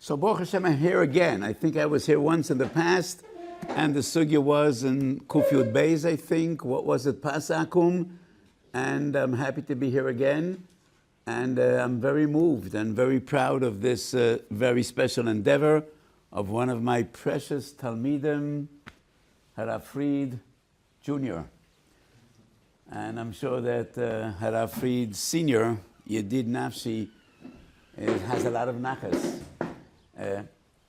So Baruch Hashem, I'm here again. I think I was here once in the past, and the sugya was in Kuf Yud Beis, I think. What was it? Pas Akum. And I'm happy to be here again. And I'm very moved and very proud of this very special endeavor of one of my precious Talmidim, Harav Fried Jr. And I'm sure that Harav Fried Sr., Yedid Nafshi, has a lot of nachas.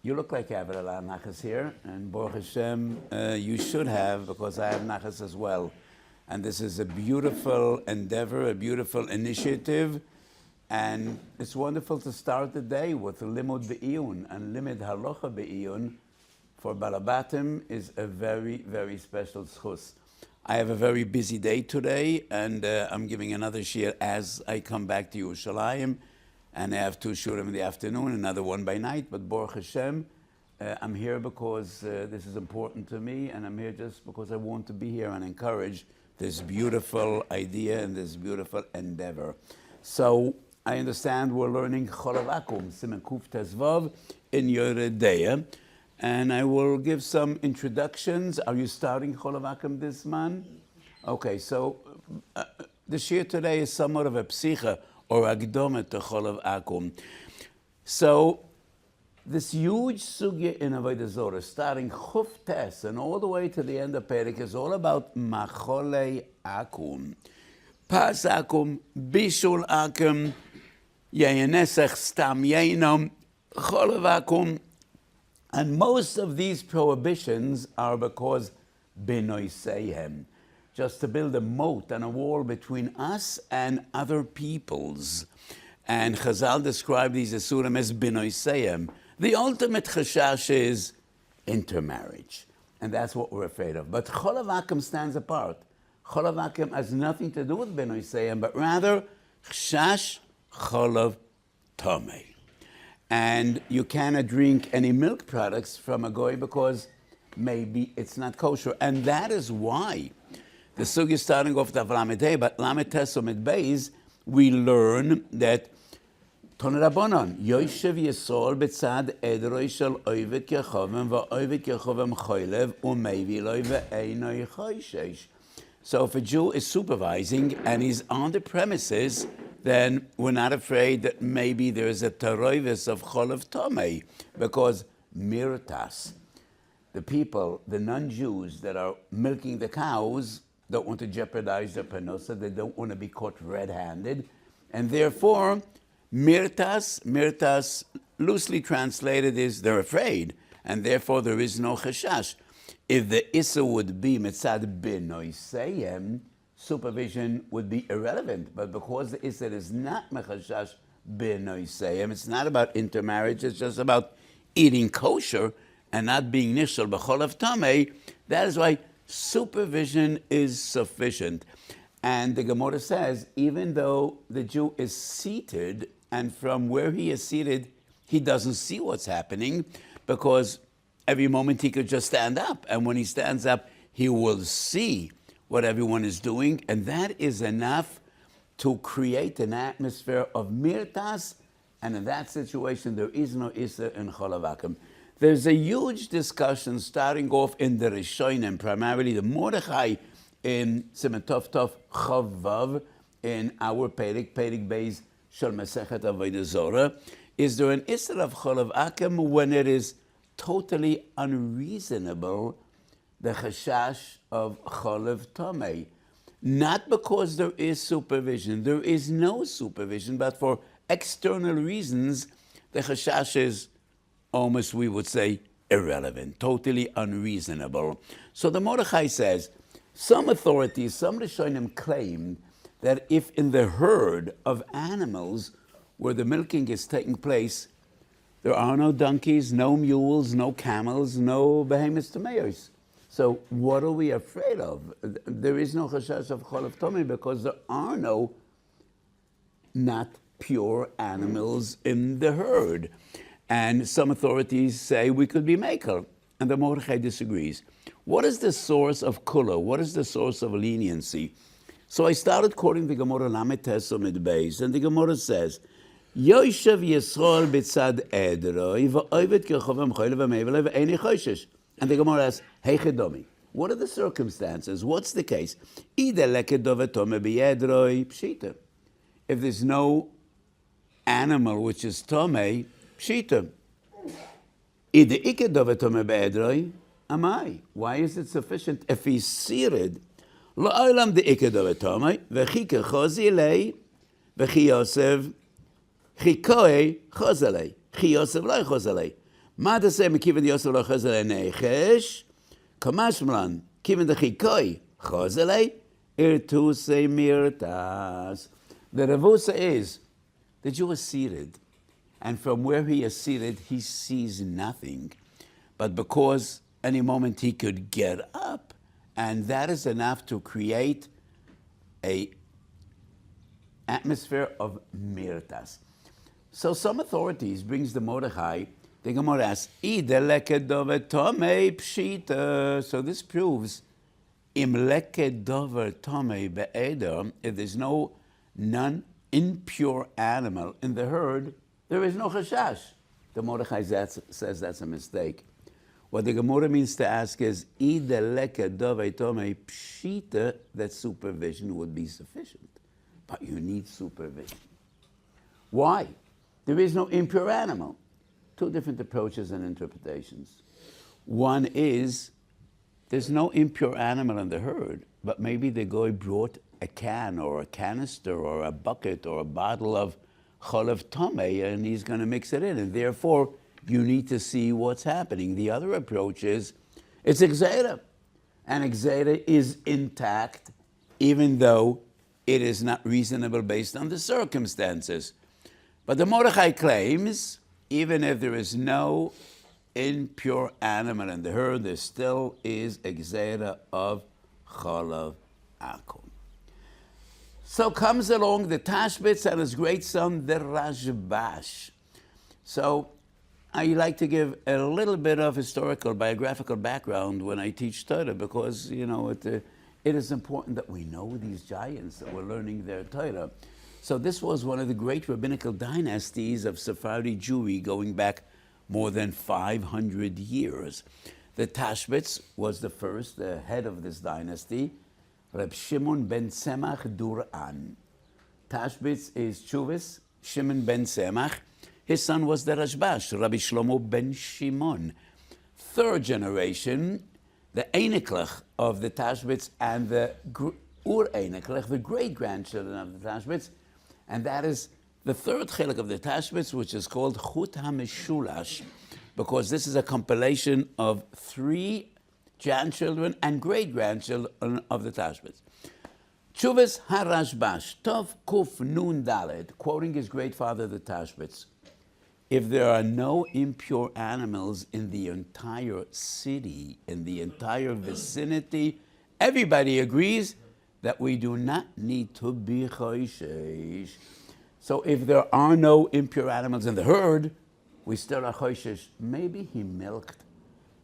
You look like you have a lot of nachas here, and Baruch Hashem, you should have, because I have nachas as well. And this is a beautiful endeavor, a beautiful initiative, and it's wonderful to start the day with limud be'iyun, and limud halacha be'iyun for Balabatim is a very, very special schus. I have a very busy day today, and I'm giving another shiur as I come back to Yerushalayim. And I have two shurim in the afternoon, another one by night. But Baruch Hashem, I'm here because this is important to me, and I'm here just because I want to be here and encourage this beautiful idea and this beautiful endeavor. So I understand we're learning Chalav Akum, Siman Kuf Tezvav in Yoredeya, and I will give some introductions. Are you starting Chalav Akum this month? Okay, so the shiur today is somewhat of a psicha, or Agdomet to Chalav Akum. So, this huge sugya in Avodah Zorah, starting Chuf Tes and all the way to the end of Perek, is all about Macholei Akum. Pas Akum, Bishul Akum, Yeyenesech Stam Yeinom, Chalav Akum. And most of these prohibitions are because Benoiseihem, just to build a moat and a wall between us and other peoples. And Chazal described these asurim as binoiseyem. The ultimate chashash is intermarriage. And that's what we're afraid of. But Chalav Akum stands apart. Chalav Akum has nothing to do with binoiseyem, but rather chashash cholav tomei. And you cannot drink any milk products from a goy because maybe it's not kosher. And that is why the sugya is starting off with Lamed Hey, but Lamed Tes Lamed Beis, we learn that Ton Rabbanon, Yoshev Yisol b'tzad edroi shel oived kechovem v'oived kechovem cholev u'meivi loi ve'einoi choishesh. So if a Jew is supervising and he's on the premises, then we're not afraid that maybe there's a taroivis of cholov tomei, because mirtas, the people, the non-Jews that are milking the cows, don't want to jeopardize their panosa, they don't want to be caught red-handed, and therefore, mirtas, loosely translated, is they're afraid, and therefore there is no chashash. If the issa would be mitzad benoiseyem, supervision would be irrelevant, but because the issa is not mechashash benoiseyem, it's not about intermarriage, it's just about eating kosher and not being nishal b'cholav tamei, that is why supervision is sufficient. And the Gemara says, even though the Jew is seated, and from where he is seated, he doesn't see what's happening, because every moment he could just stand up. And when he stands up, he will see what everyone is doing. And that is enough to create an atmosphere of mirtas. And in that situation, there is no issa in Chalav Akum. There's a huge discussion starting off in the Rishonim, primarily the Mordechai in Siman Tov Tov Chavav in our Perek Beis Shel Masechet Avodah Zorah. Is there an issur of Chalav Akum when it is totally unreasonable, the chashash of Cholav Tomei? Not because there is supervision. There is no supervision, but for external reasons, the chashash is almost, we would say, irrelevant, totally unreasonable. So the Mordechai says, some authorities, some Rishonim claim that if in the herd of animals where the milking is taking place, there are no donkeys, no mules, no camels, no behemoths tameos. So what are we afraid of? There is no chashash of cholav tomei because there are no not pure animals in the herd. And some authorities say we could be makel, and the Mordechai disagrees. What is the source of kula? What is the source of leniency? So I started quoting the Gemara Lamed Tes Lamed Beis, and the Gemara says, Yoshev Yisrael b'tzad edroi v'oivet k'chovem cholev v'meivelei v'eini choshesh. And the Gemara asks, hey chedomi, what are the circumstances? What's the case? Ida lekedove tome b'yedroi pshita. If there's no animal which is tome, pshita. Ida ikedove tome b'yedroi, amai. Why is it sufficient if he's seared? La'olam de ikedove tome v'chi kechozi lei v'chi yosev chikoe chozalei. Chi yosev lo chozalei. Ma to say mekiven yosev lo chozalei nechesh. Kamashmlan, kiven the chikoi, chozele, irtuse mirtas. The revusa is, the Jew is seated, and from where he is seated, he sees nothing. But because any moment he could get up, and that is enough to create a atmosphere of mirtas. So some authorities brings the Mordechai. The Gemara asks, so this proves, im lekedover tome be'eder, if there's no non-impure animal in the herd, there is no chashash. The Mordechai says that's a mistake. What the Gemara means to ask is, lekedover tome pshita, that supervision would be sufficient. But you need supervision. Why? There is no impure animal. Two different approaches and interpretations. One is, there's no impure animal in the herd, but maybe the guy brought a can or a canister or a bucket or a bottle of cholov tameh and he's going to mix it in, and therefore you need to see what's happening. The other approach is, it's exera, and exera is intact even though it is not reasonable based on the circumstances. But the Mordechai claims, even if there is no impure animal in the herd, there still is a gzeira of Chalav Akum. So comes along the Tashbitz and his great son, the Rashbash. So I like to give a little bit of historical, biographical background when I teach Torah, because, it is important that we know these giants, that we're learning their Torah. So this was one of the great rabbinical dynasties of Sephardi Jewry going back more than 500 years. The Tashbitz was the first, the head of this dynasty, Reb Shimon ben Tzemach Dur'an. Tashbitz is Chuvis, Shimon ben Tzemach. His son was the Rashbash, Rabbi Shlomo ben Shimon. Third generation, the Einiklech of the Tashbitz and the Ur Einiklech, the great-grandchildren of the Tashbitz. And that is the third chilek of the Tashbitz, which is called Chut HaMeshulash, because this is a compilation of 3 grandchildren and great-grandchildren of the Tashbitz. Chuvas HaRashbash, Tov Kuf Nun Daled, quoting his great father, the Tashbitz. If there are no impure animals in the entire city, in the entire vicinity, everybody agrees that we do not need to be choishesh. So if there are no impure animals in the herd, we still are choishesh. Maybe he milked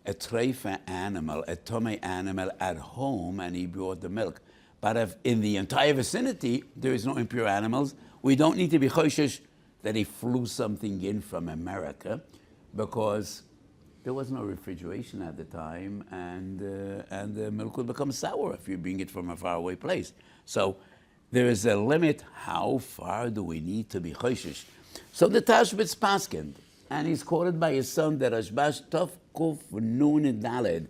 a treifa animal, a tome animal at home, and he brought the milk. But if in the entire vicinity there is no impure animals, we don't need to be choishesh that he flew something in from America, because there was no refrigeration at the time, and the milk would become sour if you bring it from a faraway place. So there is a limit. How far do we need to be choishesh? So the Tashbitz paskind, and he's quoted by his son, the Rashbash, Tov Kuf Nun Daled.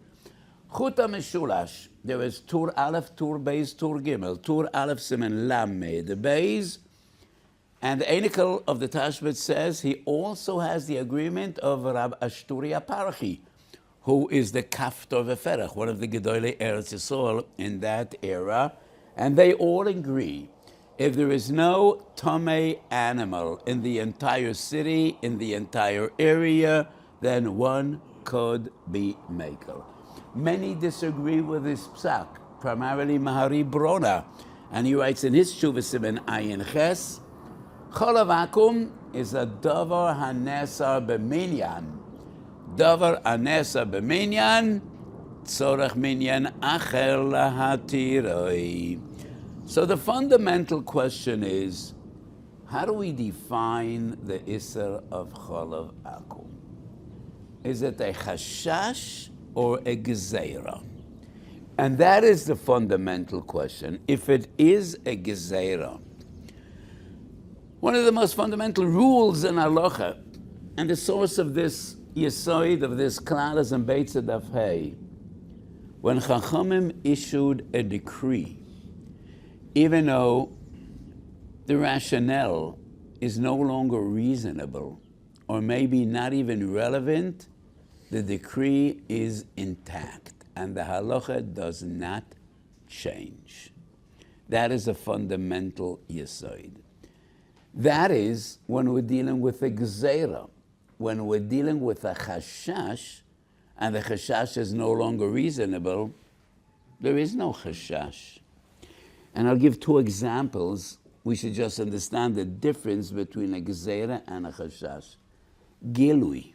Chut HaMeshulash, there is Tur Aleph, Tur Beis, Tur Gimel, Tur Aleph Simen Lamed Beis. And the Einikel of the Tashbitz says he also has the agreement of Rab Ashturi Aparchi, who is the Kaftor Veferach, one of the Gedolei Eretz Yisrael in that era. And they all agree, if there is no Tomei animal in the entire city, in the entire area, then one could be Mekel. Many disagree with this psak, primarily Mahari Brona. And he writes in his Shuvah in Ayin Ches, Chalav Akum is a davar hanesar b'minyan. Davar hanesar b'minyan, tzorach minyan acher lahatiroi. So the fundamental question is, How do we define the Isser of Chalav Akum? Is it a chashash or a gezeira? And that is the fundamental question. If it is a gezeira, one of the most fundamental rules in halacha, and the source of this yesoid, of this klalas and beitza daf hey, when Chachamim issued a decree, even though the rationale is no longer reasonable, or maybe not even relevant, the decree is intact, and the halacha does not change. That is a fundamental yesoid. That is when we're dealing with a gzeira, when we're dealing with a chashash, and the chashash is no longer reasonable, there is no chashash. And I'll give two examples. We should just understand the difference between a gzeira and a chashash. Gilui.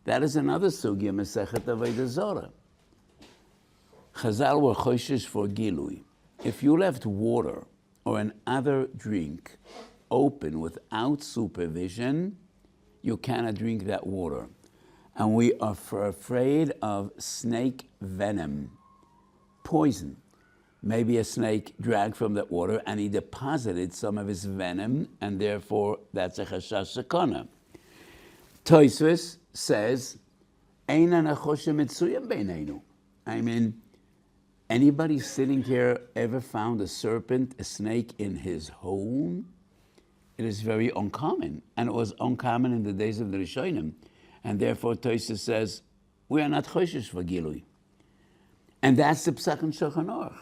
That is another sugya, Masechet Avodah Zorah. Chazal were choshesh for gilui. If you left water or another drink open without supervision, you cannot drink that water. And we are afraid of snake venom, poison. Maybe a snake drank from that water and he deposited some of his venom, and therefore that's a chashash sakana. Tosfos says, I mean, anybody sitting here ever found a serpent, a snake in his home? It is very uncommon, and it was uncommon in the days of the Rishonim, and therefore Tosfos says, we are not choshesh for gilui. And that's the psak in Shulchan Aruch.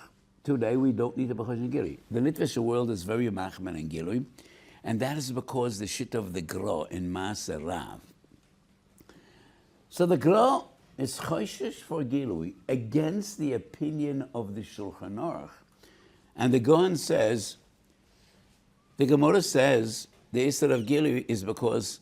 Today we don't need to be choshesh gilui. The Litvish world is very machman and gilui, and that is because the shit of the Gra in Maaser Rav. So the Gra is choshesh for gilui against the opinion of the Shulchan Aruch. And the Gaon says, the Gemara says, the Isser of gilui is because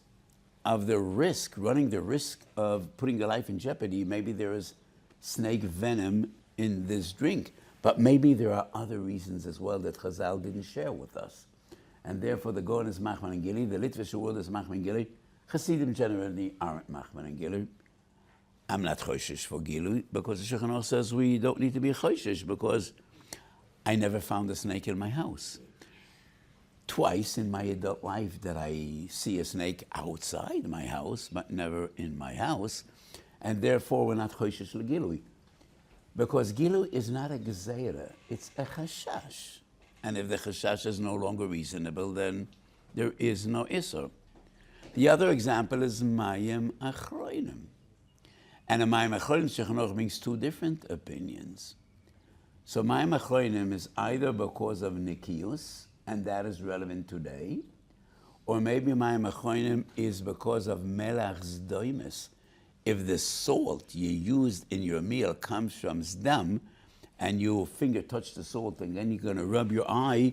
of the risk, running the risk of putting the life in jeopardy. Maybe there is snake venom in this drink, but maybe there are other reasons as well that Chazal didn't share with us. And therefore the Gaon is machman and gilui, the Litvish world is machman and gilui. Hasidim generally aren't machman and gilui. I'm not choshesh for gilui because the Shulchan Aruch says we don't need to be choshesh because I never found a snake in my house. Twice in my adult life that I see a snake outside my house, but never in my house, and therefore we're not choshesh legilui. Because gilui is not a gezeira, it's a chashash. And if the chashash is no longer reasonable, then there is no isser. The other example is mayim achroinim. And a mayim achroinim, Shulchan Aruch brings two different opinions. So mayim achroinim is either because of nikius, and that is relevant today, or maybe mayim achroinim is because of melach zdoimes. If the salt you used in your meal comes from stam, and your finger touched the salt, and then you're going to rub your eye,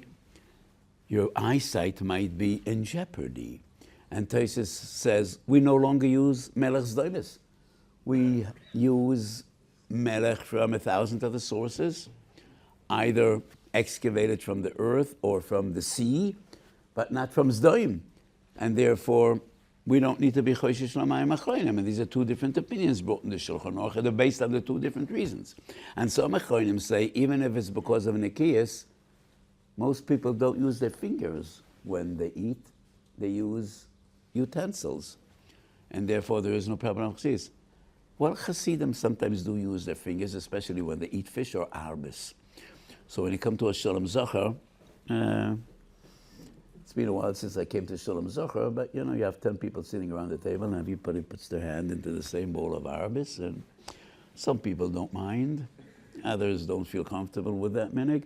your eyesight might be in jeopardy. And Tosfos says, we no longer use melech zdoimes. We use melech from 1,000 other sources, either excavated from the earth or from the sea, but not from zdoim. And therefore, we don't need to be choshesh l'mayim achroinim. And these are two different opinions brought in the Shulchan Aruch. They're based on the two different reasons. And some achroinim say, even if it's because of nikias, most people don't use their fingers when they eat. They use utensils. And therefore, there is no problem with chassidus. Well, chassidim sometimes do use their fingers, especially when they eat fish or arbis. So when you come to a Shalom Zocher, it's been a while since I came to Shalom Zocher, but you know, you have 10 people sitting around the table, and everybody puts their hand into the same bowl of arbis, and some people don't mind, others don't feel comfortable with that minhag.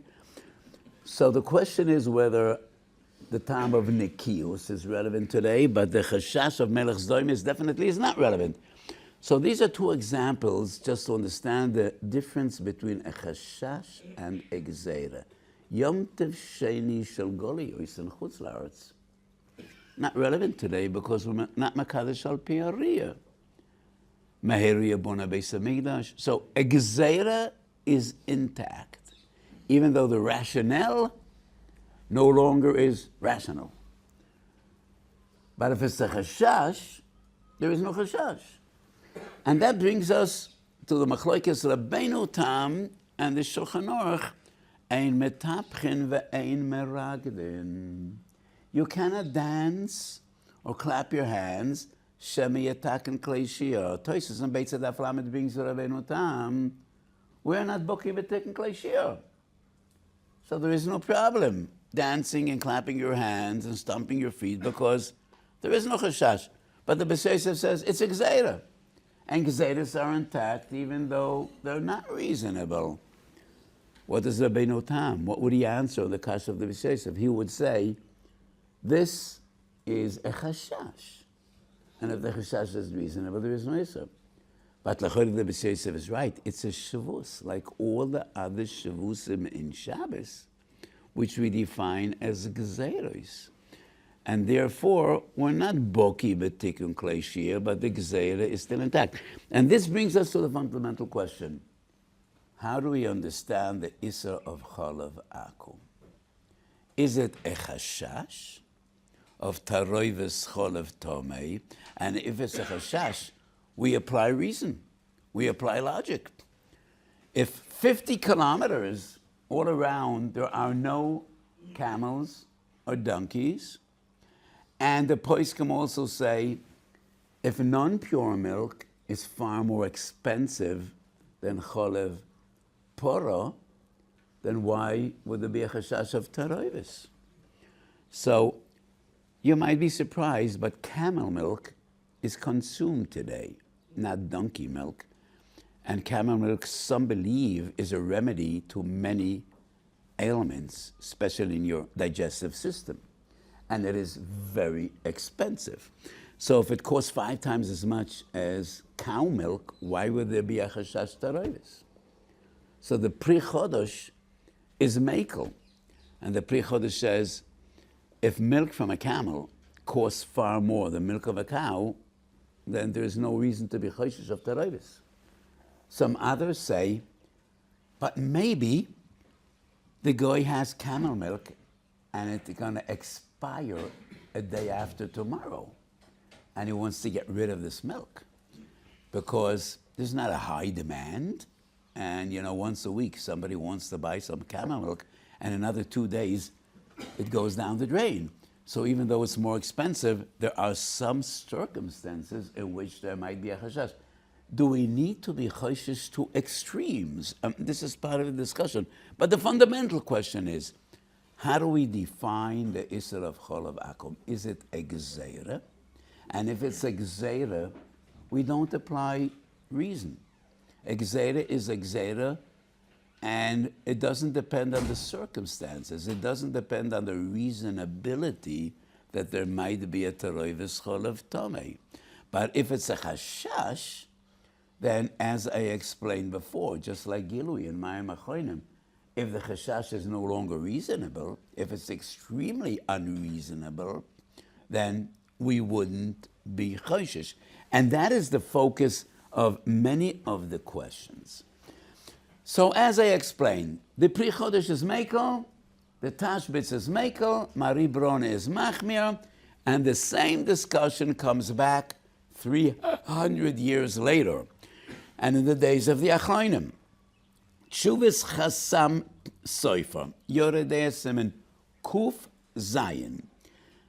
So the question is whether the time of nikius is relevant today, but the chashash of melech zdoimes definitely is not relevant. So these are two examples just to understand the difference between a chashash and a gzeira. Yom Tov Sheni Shel Goliyos in Chutz La'aretz. Not relevant today because we're not Makadosh al Pi Hariyah. Meheriyah Bona Beis HaMikdash. So a gzeira is intact, even though the rationale no longer is rational. But if it's a chashash, there is no chashash. And that brings us to the machlokes Rabbeinu Tam and the Shulchan Aruch, ein metapchin ve'ein meragdin. You cannot dance or clap your hands, shemi yataken klei shiur. Toises and Beitz Adaf Lamed brings Rabbeinu Tam, we're not booking v'taken klei shiur. So there is no problem dancing and clapping your hands and stomping your feet because there is no chashash. But the Beis Yosef says it's a gzeira. And gezeiras are intact even though they're not reasonable. What does Rabbeinu Tam, what would he answer on the kash of the Beis Yosef? He would say, this is a chashash. And if the chashash is reasonable, there is no issur. But l'chorah the Beis Yosef is right. It's a shavus, like all the other shavusim in Shabbos, which we define as gezeiros. And therefore, we're not boki b'tikun klei shiur, but the gezeira is still intact. And this brings us to the fundamental question. How do we understand the issur of cholov akum? Is it a chashash of taroives cholov tomei? And if it's a chashash, we apply reason. We apply logic. If 50 kilometers all around there are no camels or donkeys, and the poskim also say, if non-pure milk is far more expensive than cholov poro, then why would there be a chashash of taroivis? So you might be surprised, but camel milk is consumed today, not donkey milk. And camel milk, some believe, is a remedy to many ailments, especially in your digestive system. And it is very expensive. So if it costs 5 times as much as cow milk, why would there be a chashash taroivis? So the Pri Chodosh is mekel. And the Pri Chodosh says, if milk from a camel costs far more than milk of a cow, then there is no reason to be choshesh of taroivis. Some others say, but maybe the guy has camel milk and it's going to expire a day after tomorrow. And he wants to get rid of this milk because there's not a high demand. And, once a week, somebody wants to buy some camel milk, and another 2 days, it goes down the drain. So even though it's more expensive, there are some circumstances in which there might be a chashash. Do we need to be choshesh to extremes? This is part of the discussion. But the fundamental question is, how do we define the issur of cholov akum? Is it a gezeira? And if it's a gezeira, we don't apply reason. A gezeira is a gezeira, and it doesn't depend on the circumstances. It doesn't depend on the reasonability that there might be a taroivis cholov tomei. But if it's a chashash, then as I explained before, just like Gilui in Mayim Achronim, if the chashash is no longer reasonable, if it's extremely unreasonable, then we wouldn't be choshesh. And that is the focus of many of the questions. So as I explained, the Pri Chodesh is mekel, the Tashbitz is mekel, Mari Brona is machmir, and the same discussion comes back 300 years later, and in the days of the Achronim. Tshuvas Chasam Sofer, Yoredei Simen Kuf Zayin.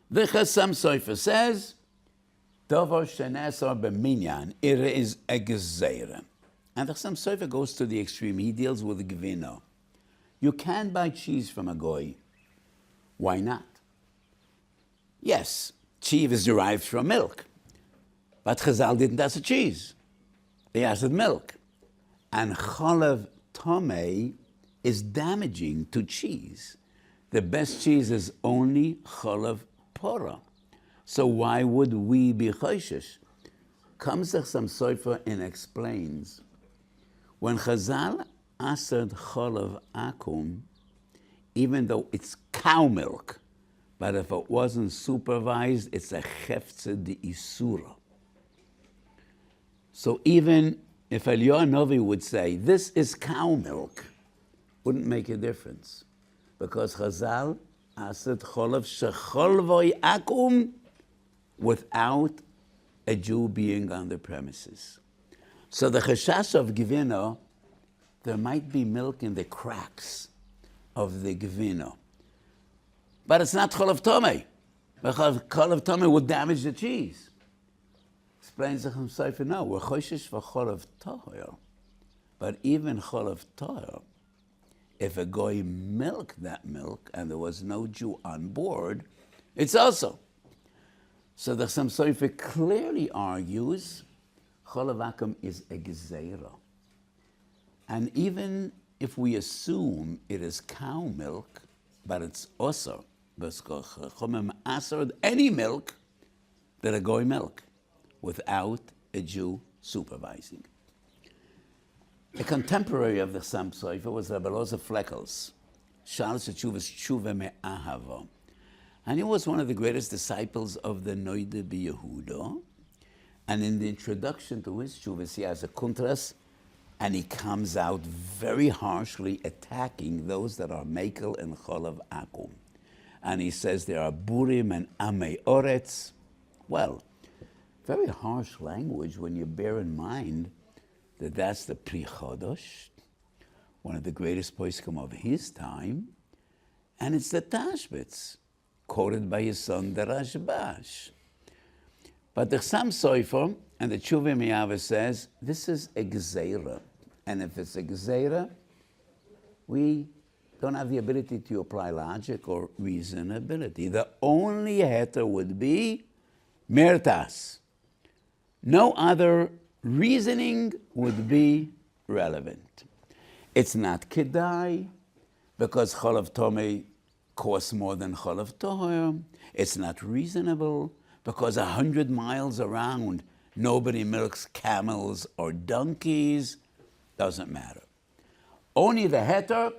The Chasam Sofer says, Dovar Shenesar B'minyan, it is a gezeira. And the Chasam Sofer goes to the extreme. He deals with gvino. You can buy cheese from a goy. Why not? Yes, cheese is derived from milk. But Chazal didn't ask for cheese. They asked for milk. And cholov tomei is damaging to cheese. The best cheese is only cholov pora. So why would we be choshesh? Comes the Chasam Sofer and explains, when Chazal asked cholov akum, even though it's cow milk, but if it wasn't supervised, it's a hefze de isura. So even if Eliyahu Novi would say, this is cow milk, wouldn't make a difference. Because Chazal asked cholov shecholvoi akum without a Jew being on the premises. So the chashash of gvino, there might be milk in the cracks of the gvino. But it's not cholov tomei. Cholov tomei would damage the cheese. Explains Zichron HMC, no, we're choshesh for cholov toher. But even cholov toher, if a goy milked that milk and there was no Jew on board, it's also. So the Zichron HMC clearly argues cholov akum is a gezeira. And even if we assume it is cow milk, but it's also any milk that a goy milk without a Jew supervising. A contemporary of the Zichron HMC was Rabbi Loza Fleckels, Charles Tshuvas Tshuva Me'ahava. And he was one of the greatest disciples of the Noide B'Yehuda. And in the introduction to his Tshuvas, he has a kuntras, and he comes out very harshly attacking those that are mekel and cholov akum. And he says there are burim and amei oretz. Well, very harsh language when you bear in mind that that's the Pri Chodosh, one of the greatest poskim of his time, and it's the Tashbitz, quoted by his son, the Rashbash. But the Zichron HMC and the Tshuva Miyava says, this is a gezeira. And if it's a gezeira, we don't have the ability to apply logic or reasonability. The only heter would be mertas. No other reasoning would be relevant. It's not kedai, because cholov tomei costs more than cholov toher. It's not reasonable, because 100 miles around, nobody milks camels or donkeys. Doesn't matter. Only the heter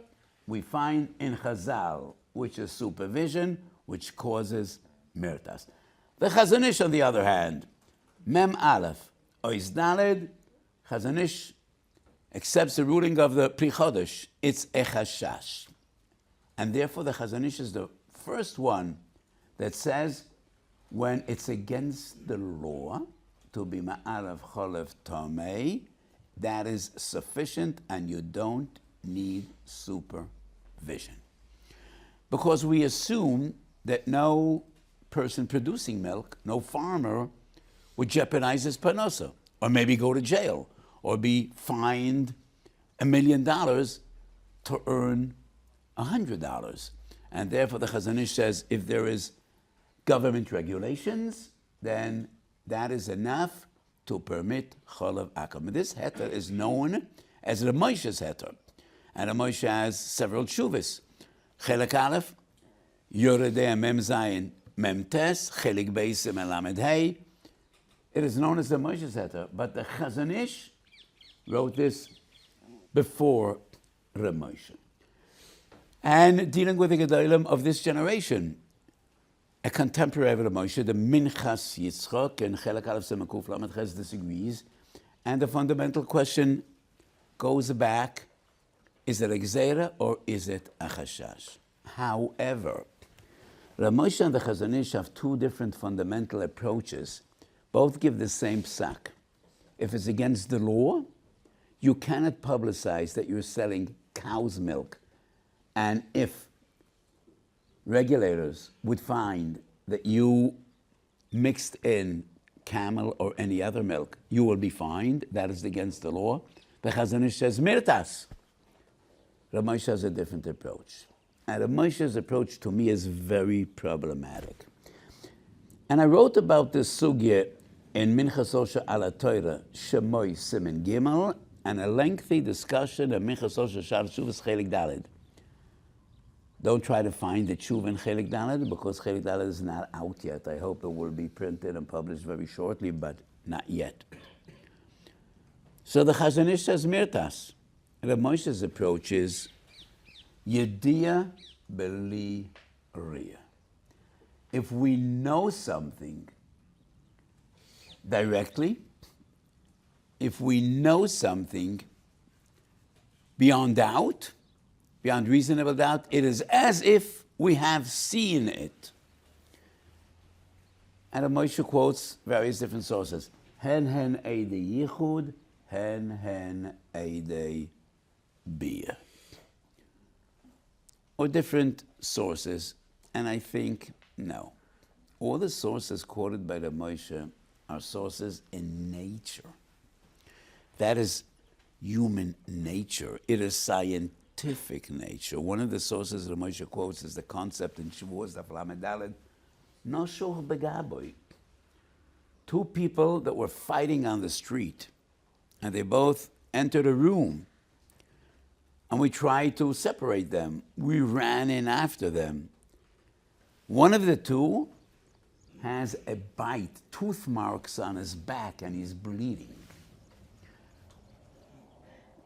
we find in Chazal, which is supervision, which causes mirtas. The Chazon Ish, on the other hand, Mem Aleph, Ois Daled, Chazon Ish accepts the ruling of the Pri Chodosh. It's a chashash. And therefore the Chazon Ish is the first one that says when it's against the law to be ma'alav cholov tomei, that is sufficient and you don't need supervision. Because we assume that no person producing milk, no farmer, would jeopardize his parnasa, or maybe go to jail, or be fined $1 million to earn $100. And therefore the Chazon Ish says if there is government regulations, then that is enough to permit cholov akum. This heter is known as the Moshe's heter. And the Moshe has several tshuvas. Chelek Aleph, Yoredei Mem Zayin Mem Tes, Chelek Beis Melamed Hey. It is known as the Moshe's heter, but the Chazon Ish wrote this before Moshe. And dealing with the Gedolim of this generation, a contemporary of Moshe, the Minchas Yitzchok, and Chelek Aleph Semakuf Lamed Ches disagrees, and the fundamental question goes back, is it a Gzeira or is it a Chashash? However, Moshe and the Chazon Ish have two different fundamental approaches. Both give the same psak. If it's against the law, you cannot publicize that you're selling cow's milk. And if regulators would find that you mixed in camel or any other milk, you will be fined. That is against the law. The Chazon Ish says, mirtas. Rav Moshe has a different approach. And Rav Moshe's approach to me is very problematic. And I wrote about this sugya in Minchas Osher ala Torah, Shemoy Simen Gimel, and a lengthy discussion of Minchas Osher Shar Shuvas Chelik Daled. Don't try to find the tshuva in Chelik Daled, because Chelik Daled is not out yet. I hope it will be printed and published very shortly, but not yet. So the Chazon Ish says mirtas. Rav Moshe's approach is Yediya Beli Riyah. If we know something directly, if we know something beyond doubt, beyond reasonable doubt, it is as if we have seen it. And Moshe quotes various different sources. Hen eidei yichud, hen eidei bia. Or different sources. And I think, no. All the sources quoted by the Moshe are sources in nature. That is human nature. It is scientific nature. One of the sources that Moshe quotes is the concept in Chaburas, Daf Lamed Daled, Noshoch begaboy. Two people that were fighting on the street, and they both entered a room, and we tried to separate them. We ran in after them. One of the two has a bite, tooth marks on his back, and he's bleeding.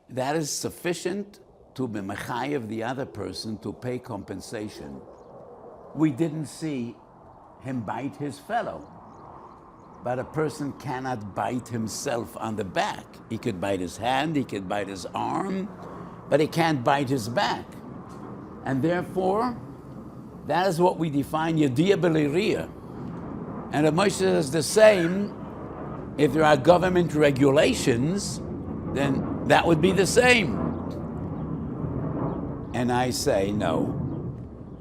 That is sufficient to be mechayev the other person to pay compensation. We didn't see him bite his fellow, but a person cannot bite himself on the back. He could bite his hand, he could bite his arm, but he can't bite his back. And therefore, that is what we define Yediyah B'Liriyah. And the Moshe says the same, if there are government regulations, then that would be the same. And I say no.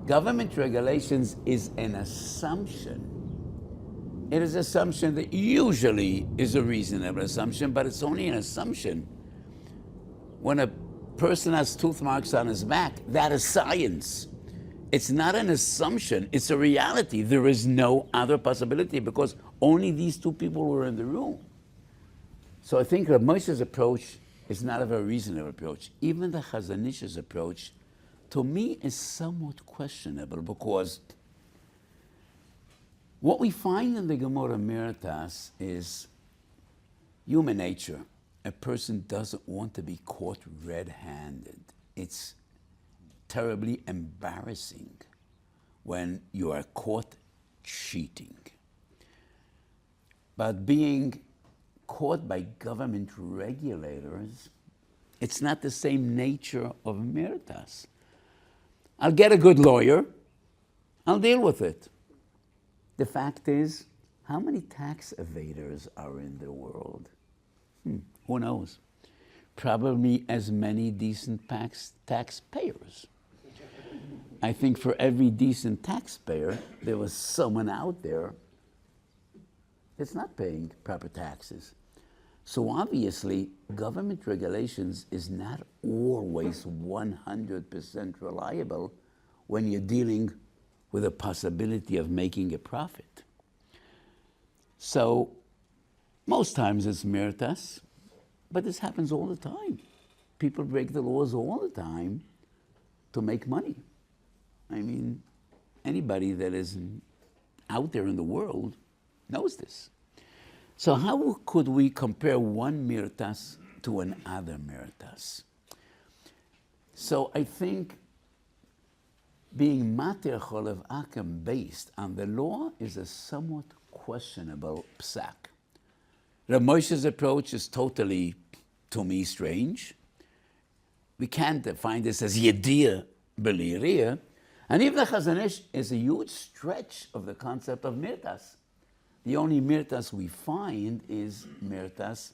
Government regulations is an assumption. It is an assumption that usually is a reasonable assumption, but it's only an assumption. When a person has tooth marks on his back, that is science. It's not an assumption, it's a reality. There is no other possibility because only these two people were in the room. So I think Rav Moshe's approach is not a very reasonable approach. Even the Chazon Ish's approach, to me, is somewhat questionable because what we find in the Gemara Meritas is human nature. A person doesn't want to be caught red-handed. It's terribly embarrassing when you are caught cheating. But being caught by government regulators, it's not the same nature of meritas. I'll get a good lawyer, I'll deal with it. The fact is, how many tax evaders are in the world? Who knows? Probably as many decent taxpayers. I think for every decent taxpayer, there was someone out there that's not paying proper taxes. So obviously, government regulations is not always 100% reliable when you're dealing with a possibility of making a profit. So most times it's meritas, but this happens all the time. People break the laws all the time to make money. I mean, anybody that is out there in the world knows this. So how could we compare one meritas to another meritas? So I think being mater cholov Akum based on the law is a somewhat questionable psak. Rav Moshe's approach is totally, to me, strange. We can't define this as Yediyah B'Liriyah. And even the Chazon Ish is a huge stretch of the concept of mirtas. The only mirtas we find is mirtas.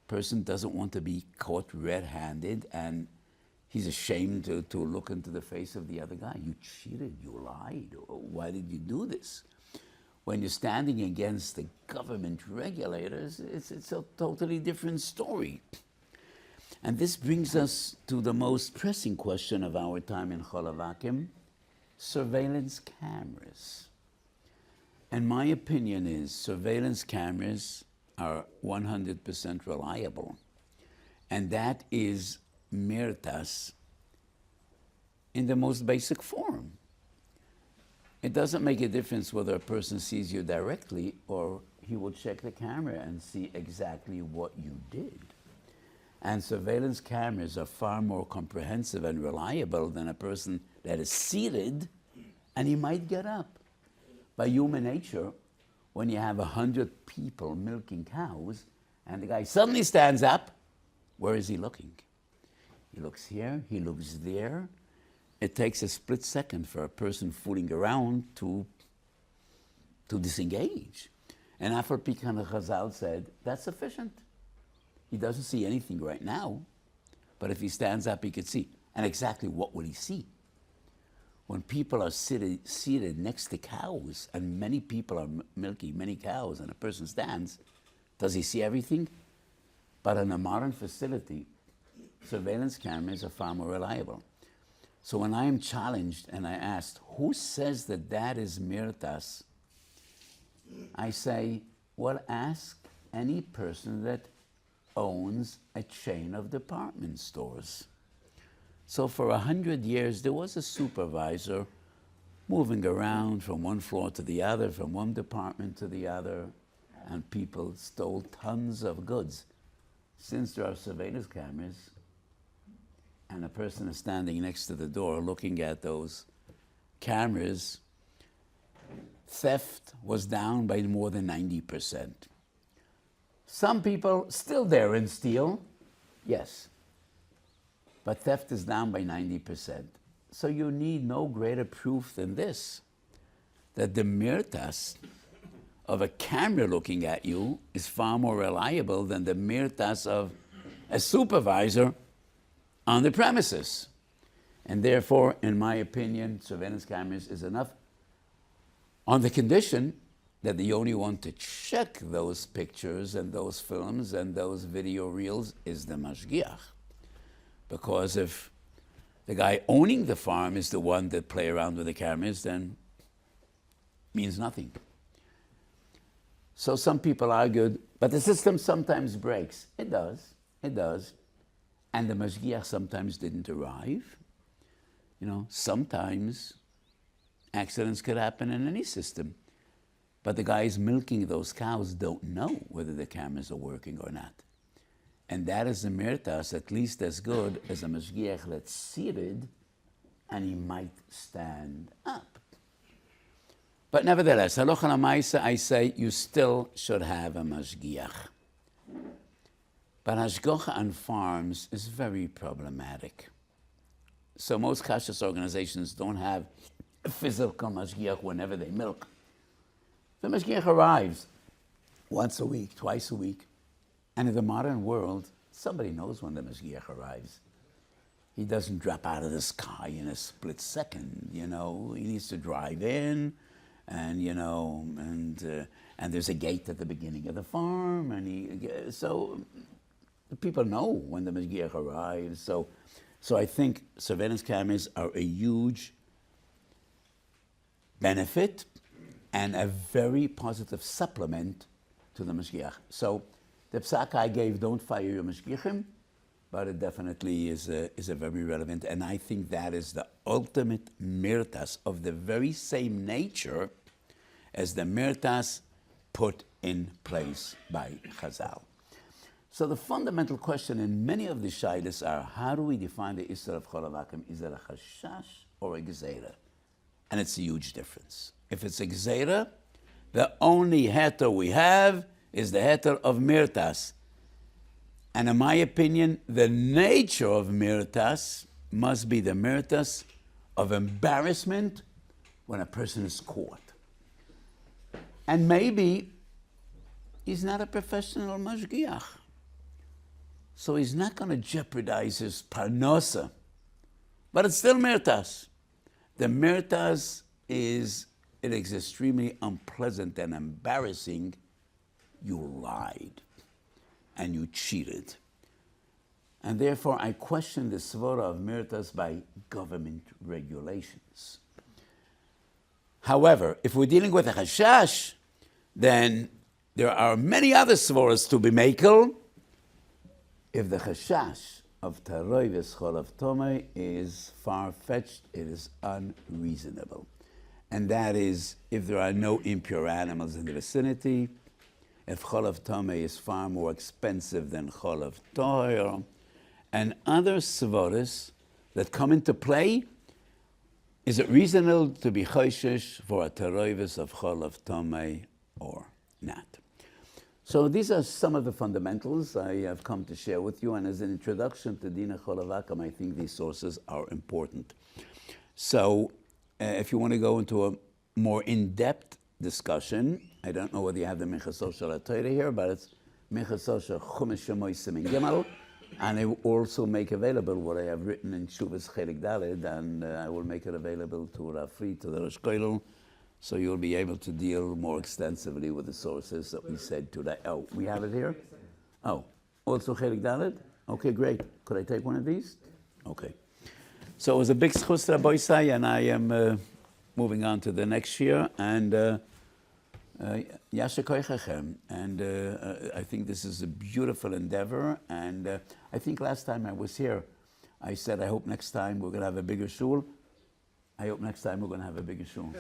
Person doesn't want to be caught red-handed and he's ashamed to look into the face of the other guy. You cheated, you lied. Why did you do this? When you're standing against the government regulators, it's a totally different story. And this brings us to the most pressing question of our time in Chalav Akum, surveillance cameras. And my opinion is surveillance cameras are 100% reliable. And that is mirtas in the most basic form. It doesn't make a difference whether a person sees you directly or he will check the camera and see exactly what you did. And surveillance cameras are far more comprehensive and reliable than a person that is seated and he might get up. By human nature, when you have 100 people milking cows and the guy suddenly stands up, where is he looking? He looks here, he looks there. It takes a split second for a person fooling around to to disengage. And Afar Pikan Chazal said, that's sufficient. He doesn't see anything right now, but if he stands up, he could see. And exactly what would he see? When people are seated next to cows, and many people are milking many cows, and a person stands, does he see everything? But in a modern facility, surveillance cameras are far more reliable. So when I am challenged and I asked, who says that that is mirtas? I say, well, ask any person that owns a chain of department stores. So for 100 years, there was a supervisor moving around from one floor to the other, from one department to the other, and people stole tons of goods. Since there are surveillance cameras, and a person is standing next to the door looking at those cameras, theft was down by more than 90%. Some people still dare and steal, yes, but theft is down by 90%. So you need no greater proof than this, that the mirtas of a camera looking at you is far more reliable than the mirtas of a supervisor on the premises. And therefore, in my opinion, surveillance cameras is enough on the condition that the only one to check those pictures and those films and those video reels is the mashgiach. Because if the guy owning the farm is the one that play around with the cameras, then it means nothing. So some people argued, but the system sometimes breaks. It does. And the mashgiach sometimes didn't arrive. You know, sometimes accidents could happen in any system. But the guys milking those cows don't know whether the cameras are working or not. And that is a mirtas at least as good as a mashgiach that's seated and he might stand up. But nevertheless, halacha l'maisa, I say you still should have a mashgiach. But hashgacha on farms is very problematic. So most kashrus organizations don't have a physical mashgiach whenever they milk. The mashgiach arrives once a week, twice a week. And in the modern world, somebody knows when the mashgiach arrives. He doesn't drop out of the sky in a split second, you know. He needs to drive in, and you know, and there's a gate at the beginning of the farm, and so people know when the mashgiach arrives. So I think surveillance cameras are a huge benefit and a very positive supplement to the mashgiach. So the psak I gave, don't fire your mashgiachim, but it definitely is a very relevant, and I think that is the ultimate mirtas of the very same nature as the mirtas put in place by Chazal. So the fundamental question in many of the shaylas are, how do we define the Isra of Chalav Akum? Is it a chashash or a gzeira? And it's a huge difference. If it's a gzeira, the only heter we have is the heter of mirtas. And in my opinion, the nature of mirtas must be the mirtas of embarrassment when a person is caught. And maybe he's not a professional mashgiach, so he's not going to jeopardize his parnosa. But it's still mirtas. The mirtas is, it is extremely unpleasant and embarrassing. You lied and you cheated. And therefore, I question the svara of mirtas by government regulations. However, if we're dealing with a chashash, then there are many other svaras to be makel. If the chashash of taroives cholav tomei is far-fetched, it is unreasonable. And that is, if there are no impure animals in the vicinity, if cholav tomei is far more expensive than cholav toher, and other svaras that come into play, is it reasonable to be choishish for a taroives of cholav tomei or not? So these are some of the fundamentals I have come to share with you, and as an introduction to Dina Cholav Akum, I think these sources are important. So if you want to go into a more in-depth discussion. I don't know whether you have the Minchas Shel HaTorah here, but it's Minchas Shel Chumash Shemoisim in Gimel, and I will also make available what I have written in Shuvas Chelik Daled, and I will make it available to Rafri, to the Rosh Kollel, so you'll be able to deal more extensively with the sources that we said today. Oh, we have it here? Oh, also Chelik Daled? Okay, great. Could I take one of these? Okay. So it was a big schus Rabbi Isai, and I am moving on to the next year, and Yasher Koichachem. And I think this is a beautiful endeavor, and I think last time I was here, I said, I hope next time we're going to have a bigger shul. I hope next time we're going to have a bigger shul.